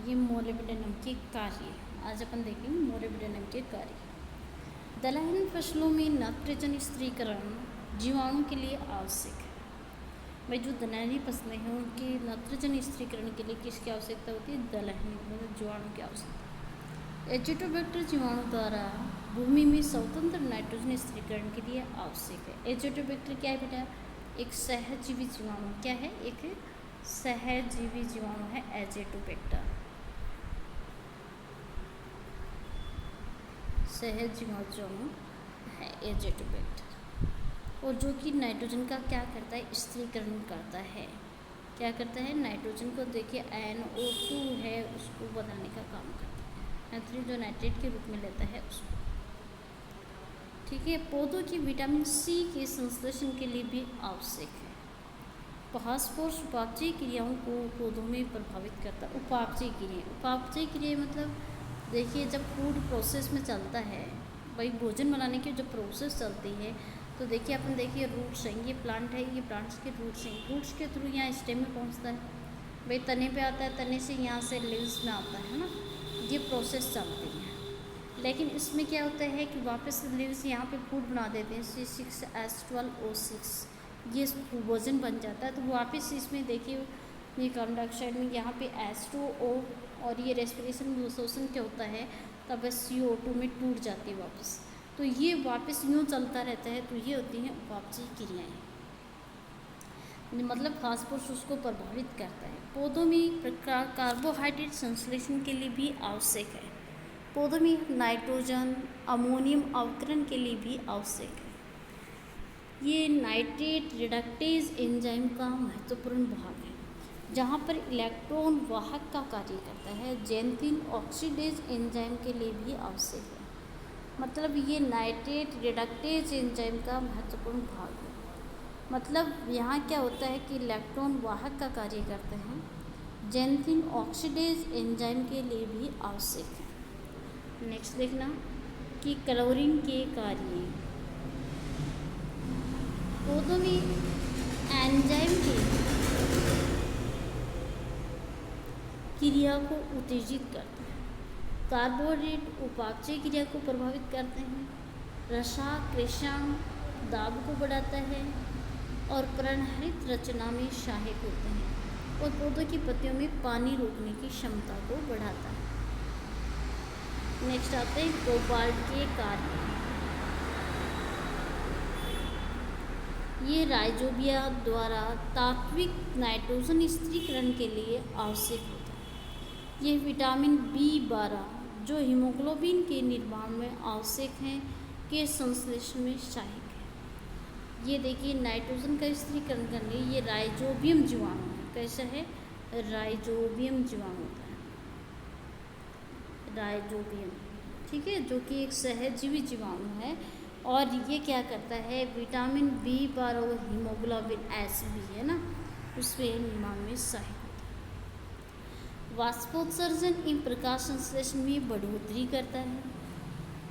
ये मोलिब्डेनम के कार्य। आज अपन देखेंगे मोलिब्डेनम के कार्य। दलहन फसलों में नाइट्रोजन स्थिरीकरण जीवाणु के लिए आवश्यक है। भाई जो दलहनी फसलें हैं उनके नाइट्रोजन स्थिरीकरण के लिए किसकी आवश्यकता होती है? दलहनी मतलब जीवाणु की आवश्यकता। एजिटोबैक्टर जीवाणु द्वारा भूमि में स्वतंत्र नाइट्रोजन स्थिरीकरण के लिए आवश्यक है। एजिटोबैक्टर क्या है बेटा? एक सहजीवी जीवाणु। क्या है? एक सहजीवी जीवाणु है एजिटोबैक्टर। सहजीवाणु है एजिटोबैक्टर, और जो कि नाइट्रोजन का क्या करता है? स्थिरीकरण करता है। क्या करता है? नाइट्रोजन को देखिए NO2 है उसको बदलने का काम करता है, नाइट्रोजन जो नाइट्रेट के रूप में लेता है उसको। ठीक है। पौधों की विटामिन C के संश्लेषण के लिए भी आवश्यक है। फास्फोरस उपापचयी क्रियाओं को पौधों में प्रभावित करता है। उपापचयी क्रिया मतलब देखिए जब फूड प्रोसेस में चलता है, भाई भोजन बनाने की जब प्रोसेस चलती है तो देखिए अपन देखिए रूट्स हैं, ये प्लांट है, ये प्लांट्स के रूट्स हैं, रूट्स के थ्रू यहाँ स्टेम में पहुँचता है, भाई तने पे आता है, तने से यहाँ से लीव्स में आता है ना, ये प्रोसेस चलती है। लेकिन इसमें क्या होता है कि वापस लीव्स यहाँ पे फूड बना देते हैं C6H12O6, ये भोजन बन जाता है। तो वापस इसमें देखिए ये कार्बन डाइऑक्साइड में यहाँ पे H2O, और ये रेस्पिरेशन शोषण क्या होता है तब CO2 में टूट जाती है वापस। तो ये वापस यूँ चलता रहता है। तो ये होती हैं उपापचयी क्रियाएँ, मतलब फास्फोरस उसको प्रभावित करता है। पौधों में कार्बोहाइड्रेट संश्लेषण के लिए भी आवश्यक है। पौधों में नाइट्रोजन अमोनियम अवकरण के लिए भी आवश्यक है। ये नाइट्रेट रिडक्टेज एंजाइम का महत्वपूर्ण भाग है, जहाँ पर इलेक्ट्रॉन वाहक का कार्य करता है। जेंथिन ऑक्सीडेज एंजाइम के लिए भी आवश्यक है। मतलब ये नाइट्रेट रिडक्टेज एंजाइम का महत्वपूर्ण भाग है। मतलब यहाँ क्या होता है कि इलेक्ट्रॉन वाहक का कार्य करते हैं। जेंथिन ऑक्सीडेज एंजाइम के लिए भी आवश्यक है। नेक्स्ट देखना कि क्लोरीन के कार्य। पौधों में एंजाइम की क्रिया को उत्तेजित करते हैं। कार्बोहाइड्रेट उपापचयी क्रिया को प्रभावित करते हैं। रसाक्रेशन दाब को बढ़ाता है और पर्णहरित रचना में सहायक होते हैं, और पौधों की पत्तियों में पानी रोकने की क्षमता को बढ़ाता है। नेक्स्ट आते हैं कोबाल्ट के कार्य। ये राइजोबिया द्वारा तात्विक नाइट्रोजन स्थिरीकरण के लिए आवश्यक होता है। यह विटामिन B12 जो हीमोग्लोबिन के निर्माण में आवश्यक है के संश्लेषण में सहायक है। ये देखिए नाइट्रोजन का स्थिरीकरण करने ये राइजोबियम जीवाणु है। कैसा है? राइजोबियम जीवाणु होता है, राइजोबियम। ठीक है, जो कि एक सहजीवी जीवाणु है, और ये क्या करता है? विटामिन B12 और हीमोग्लोबिन Hb है ना, उसमें निर्माण में सहायक होता है। वाष्पोत्सर्जन इन प्रकाश संश्लेषण में बढ़ोतरी करता है।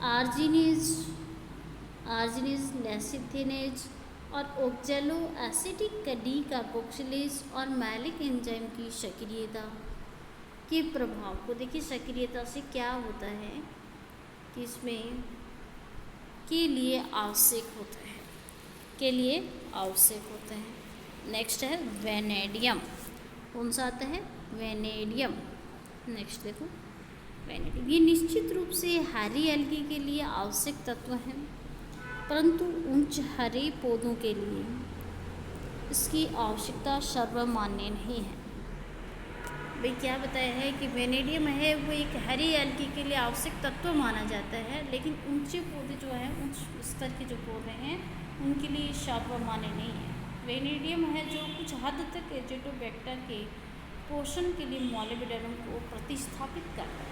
आर्जिनेज, लेसिथिनेज और ऑक्जेलो एसिटिक डी कार्बोक्सिलेज और मैलिक एंजाइम की सक्रियता के प्रभाव को देखिए। सक्रियता से क्या होता है कि इसमें के लिए आवश्यक होता है। नेक्स्ट है वेनेडियम। कौन सा आता है? वेनेडियम। नेक्स्ट देखो वेनेडियम। ये निश्चित रूप से हरी एल्गी के लिए आवश्यक तत्व है, परंतु उच्च हरे पौधों के लिए इसकी आवश्यकता सर्वमान्य नहीं है। भाई क्या बताया है कि वेनेडियम है वो एक हरी एल्गी के लिए आवश्यक तत्व माना जाता है, लेकिन ऊंचे पौधे जो हैं, उच्च स्तर के जो पौधे हैं, उनके लिए सर्वमान्य नहीं है। वेनेडियम है जो कुछ हद तक एजिटोबैक्टर के पोषण के लिए मोलिब्डेनम को प्रतिस्थापित करता है।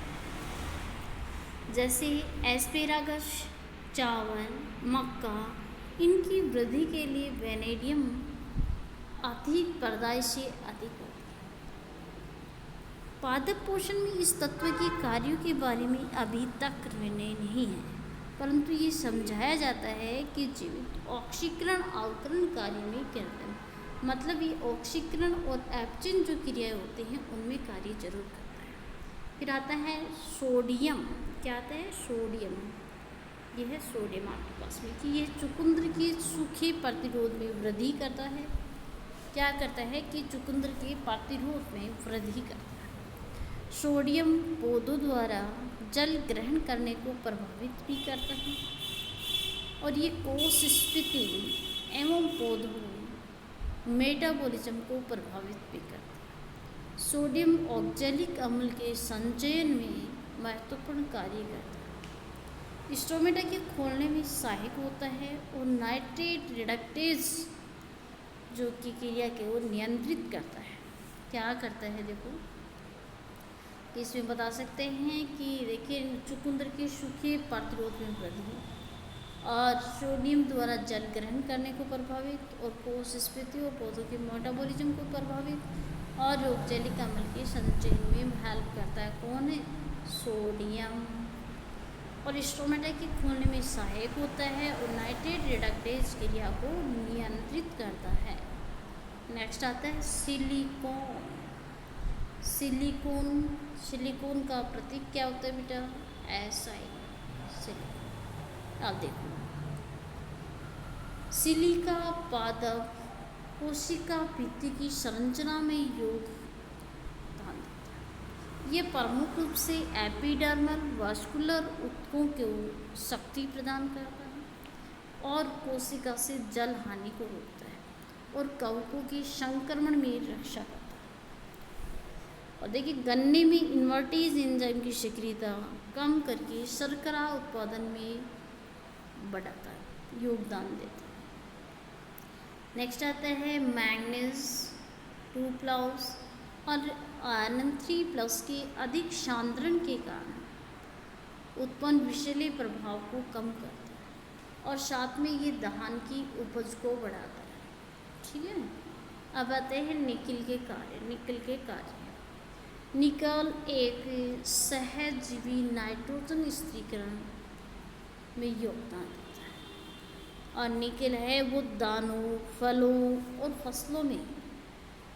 जैसे एस्पेरागस, चावल, मक्का, इनकी वृद्धि के लिए वेनेडियम अधिक पैदाइशी अधिक होती है। पादप पोषण में इस तत्व के कार्यों के बारे में अभी तक निर्णय नहीं है, परंतु ये समझाया जाता है कि जीवित ऑक्सीकरण अवकरण कार्य में करते हैं। मतलब ये ऑक्सीकरण और एप्चिन जो क्रियाएं होती हैं उनमें कार्य जरूर करता है। फिर आता है सोडियम। क्या आता है? सोडियम। ये है सोडियम आपके पास में कि ये चुकंदर की सूखे प्रतिरोध में वृद्धि करता है। क्या करता है कि चुकंदर के प्रतिरोध में वृद्धि करता है। सोडियम पौधों द्वारा जल ग्रहण करने को प्रभावित भी करता है और ये कोश स्फीति एवं पौधों मेटाबॉलिज्म को प्रभावित भी करता है। सोडियम ऑक्जेलिक अम्ल के संचयन में महत्वपूर्ण कार्य करता है। स्टोमेटा के खोलने में सहायक होता है और नाइट्रेट रिडक्टेज जो की क्रिया के वो नियंत्रित करता है। क्या करता है देखो, इसमें बता सकते हैं कि देखिए चुकंदर के सूखे प्रतिरोध में वृद्धि और सोडियम द्वारा जल ग्रहण करने को प्रभावित और कोश स्फीति और पौधों के मेटाबॉलिज्म को प्रभावित और ऑक्जेलिक अम्ल के संचयन में हेल्प करता है। कौन है? सोडियम। और स्टोमेटा के खोलने में सहायक होता है और नाइट्रेट रिडक्टेज क्रिया को नियंत्रित करता है। नेक्स्ट आता है सिलिकॉन। सिलिकॉन, सिलिकॉन का प्रतीक क्या होता है बेटा? SI, silicon. अब देखो सिलिका पादप कोशिका भित्ति की संरचना में योगदान देता है। ये प्रमुख रूप से एपिडर्मल वास्कुलर ऊतकों को शक्ति प्रदान करता है और कोशिका से जल हानि को रोकता है और कवकों के संक्रमण में रक्षा करता है। और देखिए गन्ने में इन्वर्टेज एंजाइम की सक्रियता कम करके शर्करा उत्पादन में बढ़ाता है, योगदान देता है। नेक्स्ट आता है मैग्नीज 2+ और आयरन 3+ के अधिक सांद्रण के कारण उत्पन्न विषैले प्रभाव को कम करता है और साथ में ये दहन की उपज को बढ़ाता है। ठीक है, अब आते हैं निकल के कार्य। निकल के कार्य, निकल एक सहजीवी नाइट्रोजन स्थिरीकरण में योगदान देता है और निकल है वो दानों, फलों और फसलों में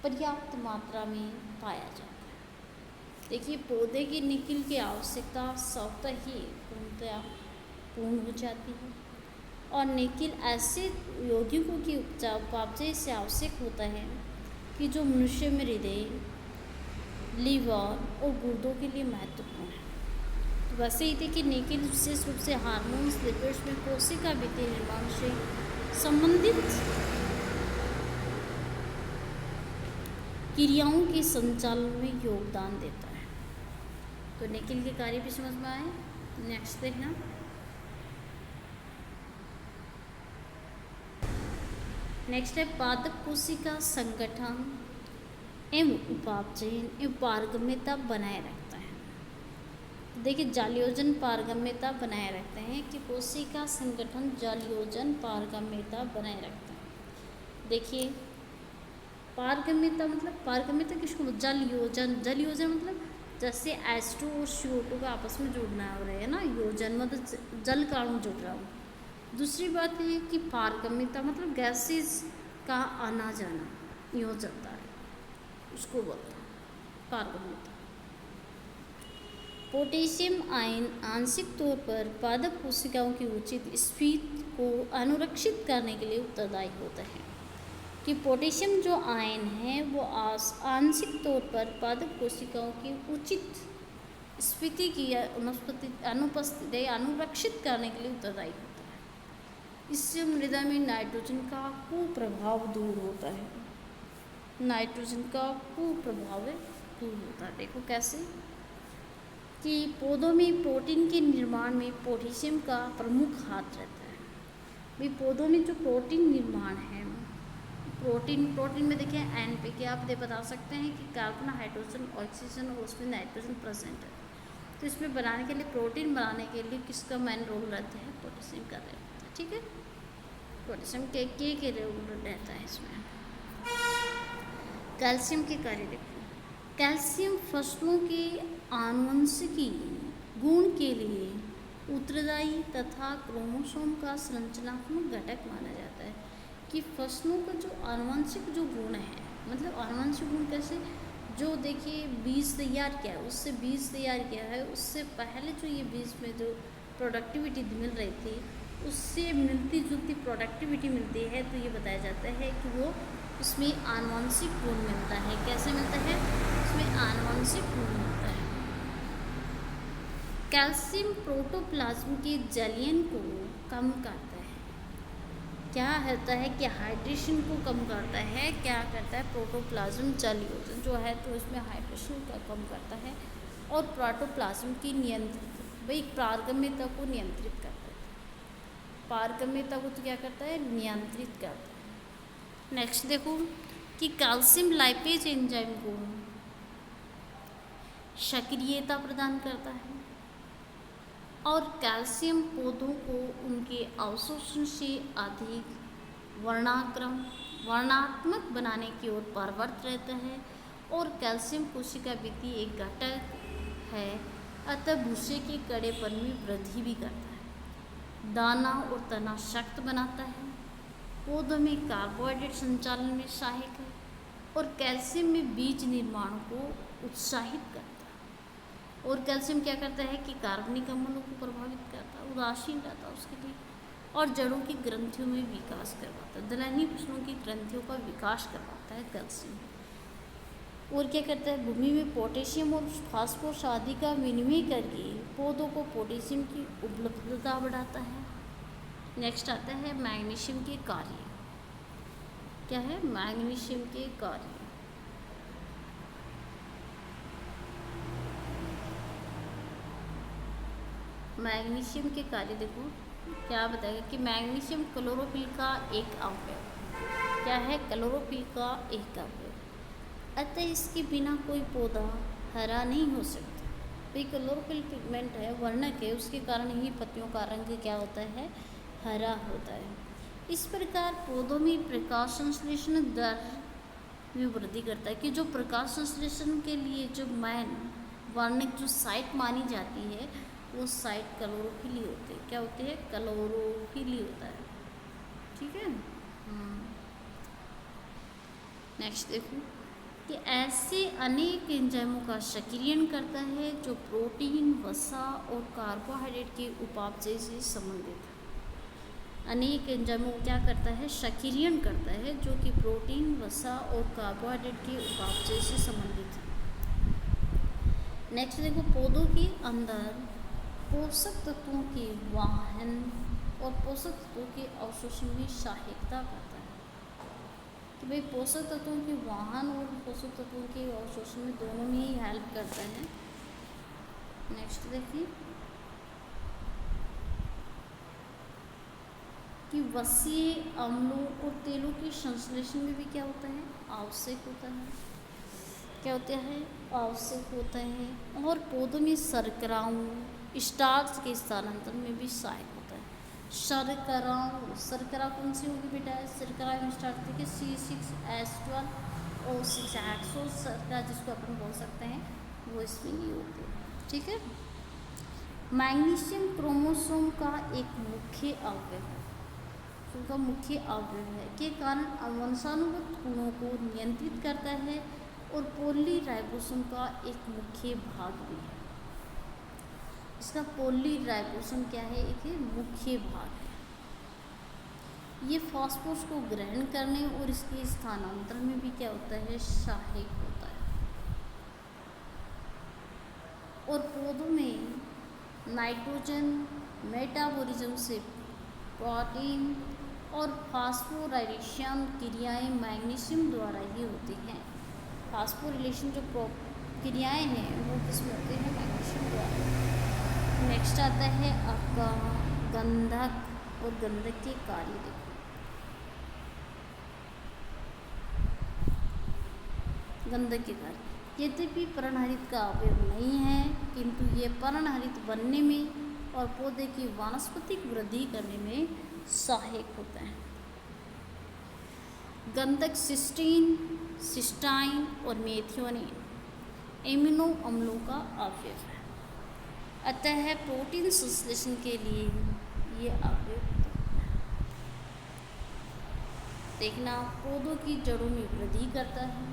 पर्याप्त मात्रा में पाया जाता है। देखिए पौधे की निकल की आवश्यकता स्वतः ही पूर्ण हो जाती है और निकल ऐसे यौगिकों की उपापचय से आवश्यक होता है कि जो मनुष्य में हृदय, लीवर और गुर्दों के लिए महत्वपूर्ण है। तो वैसे ही देखिए निकल विशेष रूप से हार्मोन्स, लिपिड्स में कोशिका भित्ति निर्माण से संबंधित क्रियाओं के संचालन में योगदान देता है। तो निकल के कार्य भी समझ में आए। नेक्स्ट देखना, नेक्स्ट है पादप कोशिका संगठन एवं उपापचयन एवं पारगम्यता बनाए रखता है। देखिए जालयोजन पारगम्यता बनाए रखते हैं कि कोशिका संगठन जालयोजन पारगम्यता बनाए रखता है। देखिए पारगम्यता मतलब पारगम्यता किसको? जलयोजन। जलयोजन मतलब जैसे H2 और CO2 का आपस में जुड़ना हो रहा है ना, योजन मतलब जल का अणु जुड़ रहा हो। दूसरी बात है कि पारगम्यता मतलब गैसेस का आना जाना ये हो जाता है, उसको बोलते हैं पारगम्यता। पोटेशियम आयन आंशिक तौर पर पादप कोशिकाओं की उचित स्फीति को अनुरक्षित करने के लिए उत्तरदायी होता है। कि पोटेशियम जो आयन है वो आंशिक तौर पर पादप कोशिकाओं की उचित स्फीति की अनुपस्थिति अनुरक्षित करने के लिए उत्तरदायी होता है। इससे मृदा में नाइट्रोजन का कुप्रभाव दूर होता है। नाइट्रोजन का कुप्रभाव दूर होता है। देखो कैसे कि पौधों में प्रोटीन के निर्माण में पोटेशियम का प्रमुख हाथ रहता है। भाई पौधों में जो प्रोटीन निर्माण है, प्रोटीन में देखिए NPK आप बता सकते हैं कि कार्बन, हाइड्रोजन, ऑक्सीजन और उसमें नाइट्रोजन प्रेजेंट है। तो इसमें बनाने के लिए, प्रोटीन बनाने के लिए किसका मेन रोल रहता है? पोटेशियम का रहता है। ठीक है, पोटेशियम के रोल रहता है इसमें। कैल्शियम के कार्य देखो, कैल्शियम फसलों के आनुवंशिकी गुण के लिए उत्तरदायी तथा क्रोमोसोम का संरचनात्मक घटक माना जाता है। कि फसलों का जो आनुवंशिक जो गुण है, मतलब आनुवंशिक गुण कैसे? जो देखिए बीज तैयार किया है, उससे बीज तैयार किया है, उससे पहले जो ये बीज में जो प्रोडक्टिविटी मिल रही थी उससे मिलती जुलती प्रोडक्टिविटी मिलती है, तो ये बताया जाता है कि वो उसमें आनुवंशिक गुण मिलता है। कैसे मिलता है? उसमें आनुवंशिक गुण मिलता है। कैल्शियम प्रोटोप्लाज्म के जलयन को कम करता है। क्या होता है कि हाइड्रेशन को कम करता है। क्या करता है? प्रोटोप्लाज्म जलयोजन जो है तो इसमें हाइड्रेशन का कम करता है और प्रोटोप्लाज्म की नियंत्रित भाई पारगम्यता को नियंत्रित करता है। पारगम्यता को तो क्या करता है? नियंत्रित करता है। नेक्स्ट देखो कि कैल्शियम लाइपेज एंजाइम को सक्रियता प्रदान करता है और कैल्शियम पौधों को उनके अवशोषण से अधिक वर्णात्मक बनाने की ओर प्रवृत्त रहता है और कैल्शियम कोशिका भित्ति एक घटक है, अतः भूसे के कड़ेपन में वृद्धि भी करता है। दाना और तना शक्त बनाता है। पौधों में कार्बोहाइड्रेट संचालन में सहायक है और कैल्शियम में बीज निर्माण को उत्साहित करता है। और कैल्शियम क्या करता है कि कार्बनिक अम्लों को प्रभावित करता है, उदासीन रहता है उसके लिए, और जड़ों की ग्रंथियों में विकास करवाता है। दलहनी फसलों की ग्रंथियों का विकास करवाता है कैल्शियम। और क्या करता है? भूमि में पोटेशियम और फास्फोरस आदि का विनिमय करके पौधों को पोटेशियम की उपलब्धता बढ़ाता है। नेक्स्ट आता है मैग्नीशियम के कार्य। क्या है? मैग्नीशियम के कार्य। मैग्नीशियम के कार्य देखो क्या बताएगा कि मैग्नीशियम क्लोरोफिल का एक अवयव। क्या है? क्लोरोफिल का एक अवयव, अतः इसके बिना कोई पौधा हरा नहीं हो सकता। भाई क्लोरोफिल पिगमेंट है, वर्णक है, उसके कारण ही पत्तियों का रंग क्या होता है? हरा होता है। इस प्रकार पौधों में प्रकाश संश्लेषण दर में वृद्धि करता है कि जो प्रकाश संश्लेषण के लिए जो मैन वर्णक जो साइट मानी जाती है वो साइट क्लोरोफिल ही होती है। क्या होती है? क्लोरोफिल ही होता है। ठीक है। नेक्स्ट देखो कि ऐसे अनेक एंजाइमों का सक्रियण करता है जो प्रोटीन, वसा और कार्बोहाइड्रेट के उपापचय से संबंधित है। अनेक एंजाइमों को क्या करता है? सक्रियण करता है जो कि प्रोटीन, वसा और कार्बोहाइड्रेट के उपापचय से संबंधित है। नेक्स्ट देखो पौधों के अंदर पोषक तत्वों के वाहन और पोषक तत्वों के अवशोषण में सहायता करता है। कि भाई पोषक तत्वों के वाहन और पोषक तत्वों के अवशोषण में दोनों में ही हेल्प करता है। नेक्स्ट देखिए कि वसीय अम्लों और तेलों के संश्लेषण में भी क्या होता है? आवश्यक होता है। क्या होता है? आवश्यक होता है। और पौधों में शर्कराओं, स्टार्च के स्थानांतरण में भी सहायक होता है। शर्करा कौन सी होगी बेटा? शर्करा में स्टार्ट देखिए C6H12O6 एक्सो शर्करा जिसको अपन बोल सकते हैं वो इसमें नहीं होते। ठीक है। मैग्नीशियम क्रोमोसोम का एक मुख्य अवयव है, उनका मुख्य अवयव है के कारण वंशानुगत गुणों को नियंत्रित करता है और पॉलीराइबोसोम का एक मुख्य भाग भी है। इसका पॉलीराइबोसोम क्या है? एक मुख्य भाग है। ये फास्फोरस को ग्रहण करने और इसके स्थानांतरण में भी क्या होता है? सहायक होता है। और पौधों में नाइट्रोजन मेटाबॉलिज्म से प्रोटीन और फास्फोराइलेशन क्रियाएं मैग्नीशियम द्वारा ही होती हैं। फास्फोरिलेशन जो क्रियाएं हैं वो किसमें होते हैं? मैग्नीशियम द्वारा। नेक्स्ट आता है आपका गंधक और गंधक के कार्य देखो। गंधक के कार्य यद्यपि पर्णहरित का अवयव नहीं है किंतु ये पर्णहरित बनने में और पौधे की वानस्पतिक वृद्धि करने में सहायक होता है। गंधक सिस्टाइन और मेथियोनिन एमिनो अम्लों का अवयव है, अतः प्रोटीन संश्लेषण के लिए ये अवयव देखना। पौधों की जड़ों में वृद्धि करता है,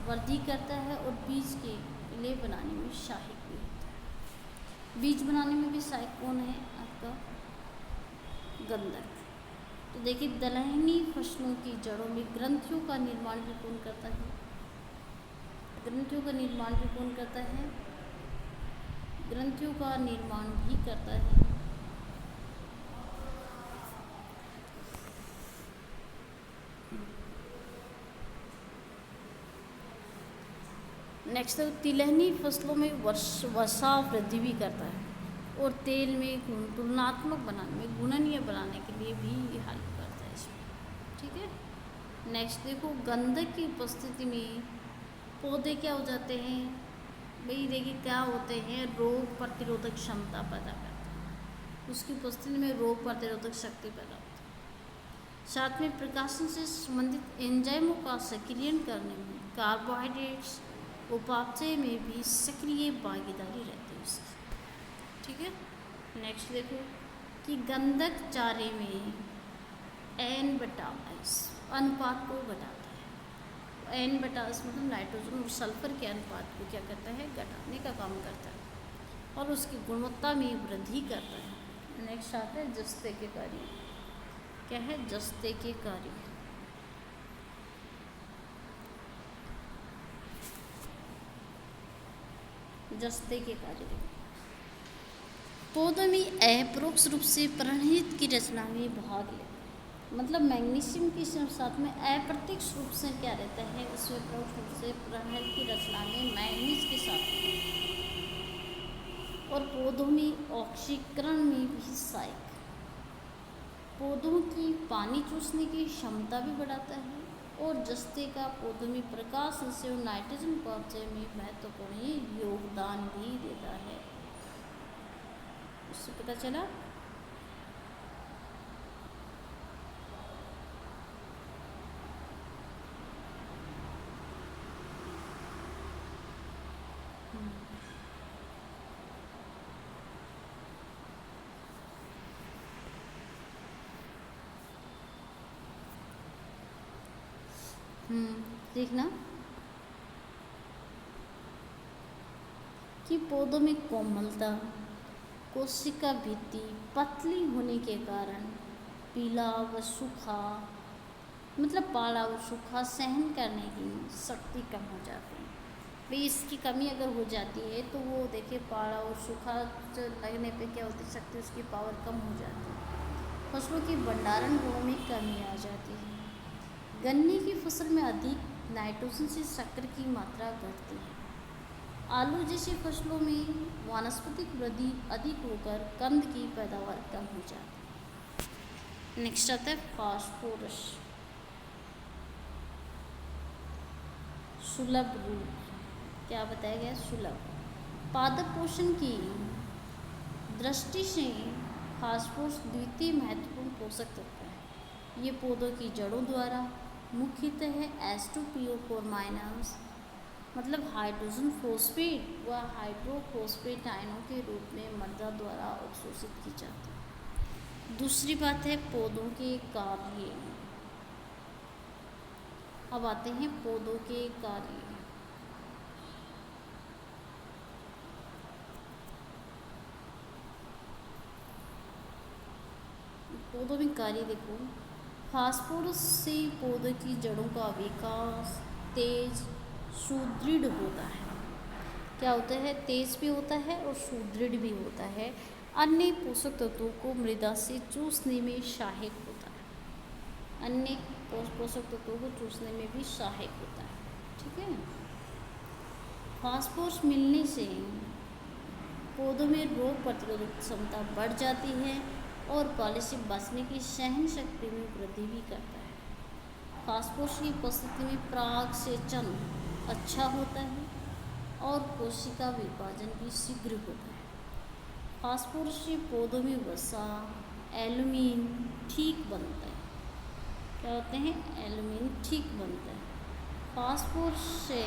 वृद्धि करता है और बीज के किले बनाने में सहायक भी होता है। बीज बनाने में भी सहायक कौन है आपका? गंधक। तो देखिए दलहनी फसलों की जड़ों में ग्रंथियों का निर्माण भी कौन करता है? ग्रंथियों का निर्माण भी कौन करता है? ग्रंथियों का निर्माण भी करता है नेक्स्ट तिलहनी फसलों में वसा वृद्धि भी करता है और तेल में तुलनात्मक बनाने में गुणनीय बनाने के लिए भी हेल्प करता है इसमें। ठीक है, नेक्स्ट देखो गंधक की उपस्थिति में पौधे क्या हो जाते हैं भाई? देखिए क्या होते हैं, रोग प्रतिरोधक क्षमता पैदा करते हैं, उसकी उपस्थिति में रोग प्रतिरोधक शक्ति पैदा होती है। साथ में प्रकाशन से संबंधित एंजाइमों का सक्रियण करने में, कार्बोहाइड्रेट्स उपापचय में भी सक्रिय भागीदारी रहती है उसकी। ठीक है, नेक्स्ट देखो कि गंधक चारे में N/S अनुपात को घटाता है। N/S मतलब नाइट्रोजन और सल्फर के अनुपात को क्या करता है? घटाने का काम करता है और उसकी गुणवत्ता में वृद्धि करता है। नेक्स्ट आता है जस्ते के कार्य। क्या है? जस्ते के कार्य। जस्ते के कार्य पौधों में अपरोक्ष रूप से प्रणहित की रचना में भाग लेते हैं। मतलब मैग्नीशियम के साथ में अप्रत्यक्ष रूप से क्या रहता है? उसमें परोक्ष रूप से प्रणहित की रचना में मैग्नीज के साथ और पौधों में ऑक्सीकरण में भी सहायक। पौधों की पानी चूसने की क्षमता भी बढ़ाता है और जस्ते का पौधों में प्रकाश संश्लेषण और नाइट्रोजन पहुँचने में महत्वपूर्ण योगदान भी देता है। उससे पता चला। देखना कि पौधों में कोमलता, कोशिका भित्ति पतली होने के कारण पीला व सूखा मतलब पाला व सूखा सहन करने की शक्ति कम हो जाती है। भाई इसकी कमी अगर हो जाती है तो वो देखिए पाला और सूखा लगने पे क्या होती है? शक्ति उसकी पावर कम हो जाती है। फसलों की भंडारण गुणों में कमी आ जाती है। गन्ने की फसल में अधिक नाइट्रोजन से शक्कर की मात्रा घटती है। आलू जैसी फसलों में वानस्पतिक वृद्धि अधिक होकर कंद की पैदावार कम हो जाती है। नेक्स्ट आता है फास्फोरस। सुलभ रूप। क्या बताया गया? सुलभ। पादप पोषण की दृष्टि से फास्फोरस द्वितीय महत्वपूर्ण पोषक तत्व है। ये पौधों की जड़ों द्वारा मुख्यतः H2PO4- मतलब हाइड्रोजन फोस्फेट व हाइड्रोफोस्फेट आयनों के रूप में मृदा द्वारा अवशोषित की जाती है। दूसरी बात है पौधों के कार्य। अब आते हैं पौधों के कार्य। पौधों में कार्य देखो, फास्फोरस से पौधों की जड़ों का विकास तेज सुदृढ़ होता है। क्या होता है? तेज भी होता है और सुदृढ़ भी होता है। अन्य पोषक तत्वों को मृदा से चूसने में सहायक होता है। अन्य पोषक तत्वों को चूसने में भी सहायक होता है। ठीक है, फास्फोरस मिलने से पौधों में रोग प्रतिरोधक क्षमता बढ़ जाती है और पाले से बचने की सहन शक्ति में वृद्धि भी करता है। फास्फोरस की उपस्थिति में पराग सेचन अच्छा होता है और कोशिका विभाजन भी शीघ्र होता है। फास्फोरस से पौधों में वसा एल्यूमिन ठीक बनता है। क्या होते हैं? एल्यूमिन ठीक बनता है। फास्फोरस से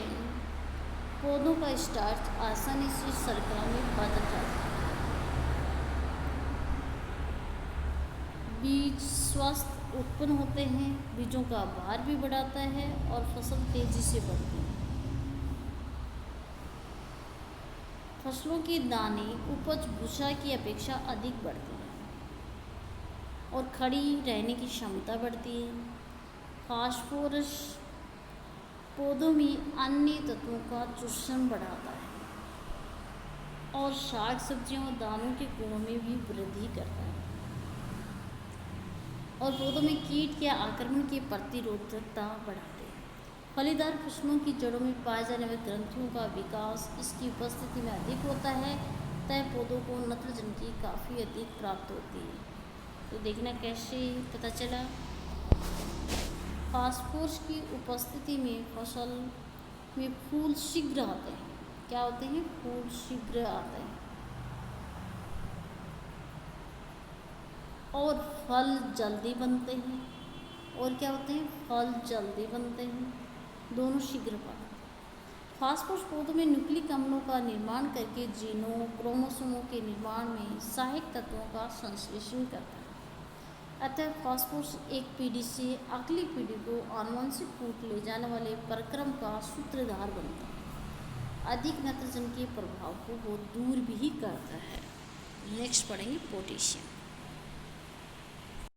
पौधों का स्टार्च आसानी से शर्करा में बदल जाता है। बीज स्वस्थ उत्पन्न होते हैं, बीजों का भार भी बढ़ाता है और फसल तेजी से बढ़ती है। फसलों के दाने उपज भूसा की अपेक्षा अधिक बढ़ती है और खड़ी रहने की क्षमता बढ़ती है। फास्फोरस पौधों में अन्य तत्वों का चूषण बढ़ाता है और साग सब्जियों और दालों के गुणों में भी वृद्धि करता है और पौधों में कीट के आक्रमण की प्रतिरोधकता बढ़ाते हैं। फलीदार फसलों की जड़ों में पाए जाने वाले ग्रंथियों का विकास इसकी उपस्थिति में अधिक होता है, तय पौधों को नत्रजन की काफ़ी अधिक प्राप्त होती है। तो देखना कैसे पता चला। फास्फोरस की उपस्थिति में फसल में फूल शीघ्र आते हैं। क्या होते हैं? फूल शीघ्र आते हैं और फल जल्दी बनते हैं। और क्या होते हैं? फल जल्दी बनते हैं, दोनों शीघ्र बनते हैं। फास्फोरस पौधों में न्यूक्लिक अम्लों का निर्माण करके जीनों क्रोमोसोमों के निर्माण में सहायक तत्वों का संश्लेषण करता है। अतः फास्फोरस एक पीढ़ी से अगली पीढ़ी को आनुवंशिक रूप ले जाने वाले परिक्रम का सूत्रधार बनता है। अधिक नत्रजन के प्रभाव को वो दूर भी करता है। नेक्स्ट पढ़ेंगे पोटेशियम।